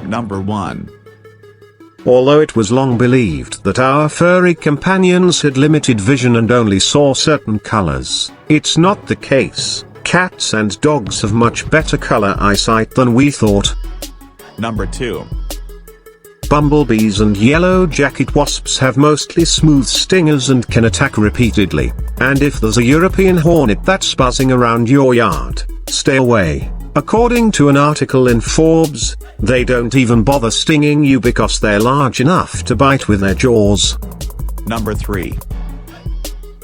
Number 1. Although it was long believed that our furry companions had limited vision and only saw certain colors, it's not the case. Cats and dogs have much better color eyesight than we thought. Number 2. Bumblebees and yellow jacket wasps have mostly smooth stingers and can attack repeatedly. And if there's a European hornet that's buzzing around your yard, stay away. According to an article in Forbes, they don't even bother stinging you because they're large enough to bite with their jaws. Number 3.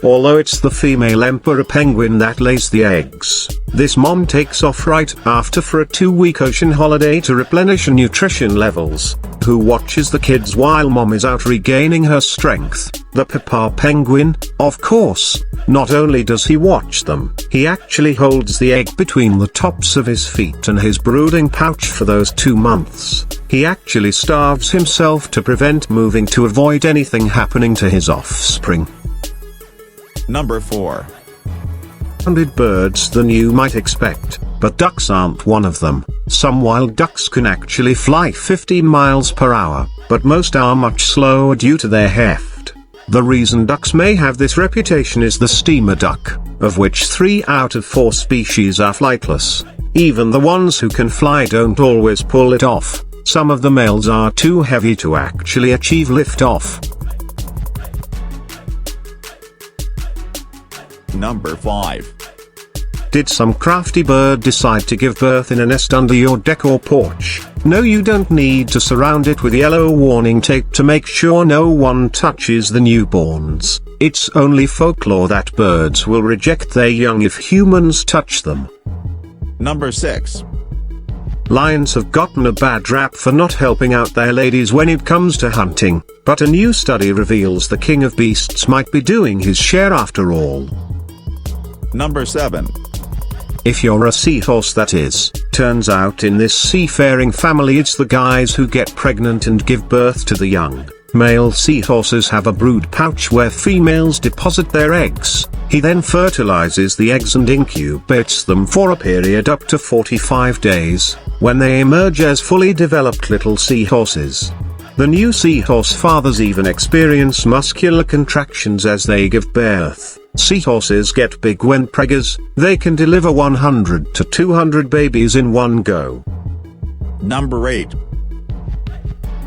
Although it's the female emperor penguin that lays the eggs, this mom takes off right after for a 2-week ocean holiday to replenish her nutrition levels. Who watches the kids while mom is out regaining her strength? The papa penguin, of course. Not only does he watch them, he actually holds the egg between the tops of his feet and his brooding pouch for those 2 months. He actually starves himself to prevent moving to avoid anything happening to his offspring. Number 4. Birds than you might expect, but ducks aren't one of them. Some wild ducks can actually fly 15 miles per hour, but most are much slower due to their heft. The reason ducks may have this reputation is the steamer duck, of which 3 out of 4 species are flightless. Even the ones who can fly don't always pull it off. Some of the males are too heavy to actually achieve liftoff. Number 5. Did some crafty bird decide to give birth in a nest under your deck or porch? No, you don't need to surround it with yellow warning tape to make sure no one touches the newborns. It's only folklore that birds will reject their young if humans touch them. Number 6. Lions have gotten a bad rap for not helping out their ladies when it comes to hunting, but a new study reveals the king of beasts might be doing his share after all. Number 7. If you're a seahorse, that is. Turns out in this seafaring family it's the guys who get pregnant and give birth to the young. Male seahorses have a brood pouch where females deposit their eggs. He then fertilizes the eggs and incubates them for a period up to 45 days, when they emerge as fully developed little seahorses. The new seahorse fathers even experience muscular contractions as they give birth. Seahorses get big when preggers. They can deliver 100 to 200 babies in one go. Number 8.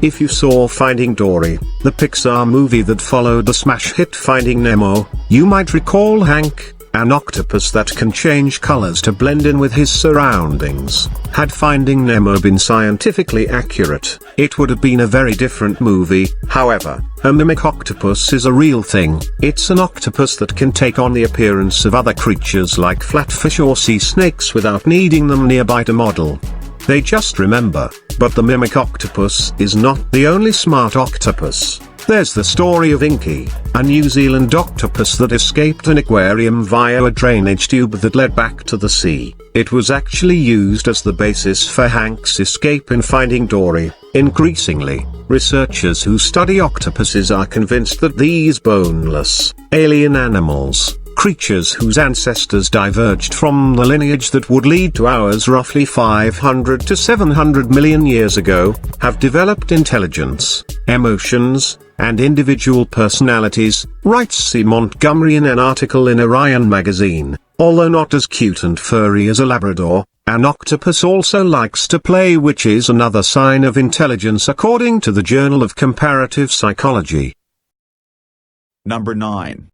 If you saw Finding Dory, the Pixar movie that followed the smash hit Finding Nemo, you might recall Hank, an octopus that can change colors to blend in with his surroundings. Had Finding Nemo been scientifically accurate, it would have been a very different movie. However, a mimic octopus is a real thing. It's an octopus that can take on the appearance of other creatures like flatfish or sea snakes without needing them nearby to model. They just remember. But the mimic octopus is not the only smart octopus. There's the story of Inky, a New Zealand octopus that escaped an aquarium via a drainage tube that led back to the sea. It was actually used as the basis for Hank's escape in Finding Dory. Increasingly, researchers who study octopuses are convinced that these boneless, alien animals, creatures whose ancestors diverged from the lineage that would lead to ours roughly 500 to 700 million years ago, have developed intelligence, emotions, and individual personalities, writes C. Montgomery in an article in Orion magazine. Although not as cute and furry as a Labrador, an octopus also likes to play, which is another sign of intelligence according to the Journal of Comparative Psychology. Number 9.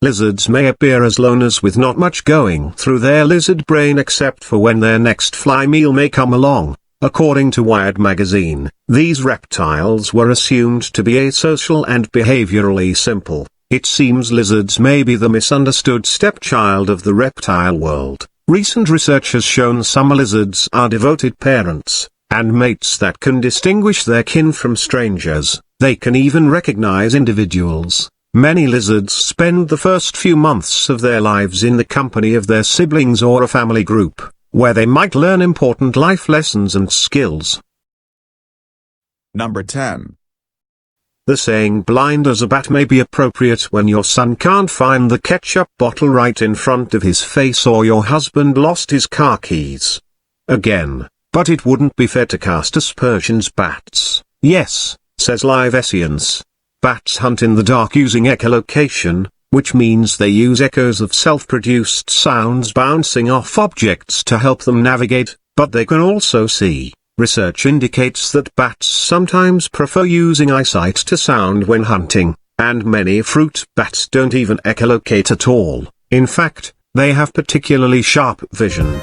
Lizards may appear as loners with not much going through their lizard brain except for when their next fly meal may come along. According to Wired magazine, these reptiles were assumed to be asocial and behaviorally simple. It seems lizards may be the misunderstood stepchild of the reptile world. Recent research has shown some lizards are devoted parents and mates that can distinguish their kin from strangers. They can even recognize individuals. Many lizards spend the first few months of their lives in the company of their siblings or a family group, where they might learn important life lessons and skills. Number 10. The saying blind as a bat may be appropriate when your son can't find the ketchup bottle right in front of his face or your husband lost his car keys. Again, but it wouldn't be fair to cast aspersions bats. Yes, says Live Science. Bats hunt in the dark using echolocation, which means they use echoes of self-produced sounds bouncing off objects to help them navigate, but they can also see. Research indicates that bats sometimes prefer using eyesight to sound when hunting, and many fruit bats don't even echolocate at all. In fact, they have particularly sharp vision.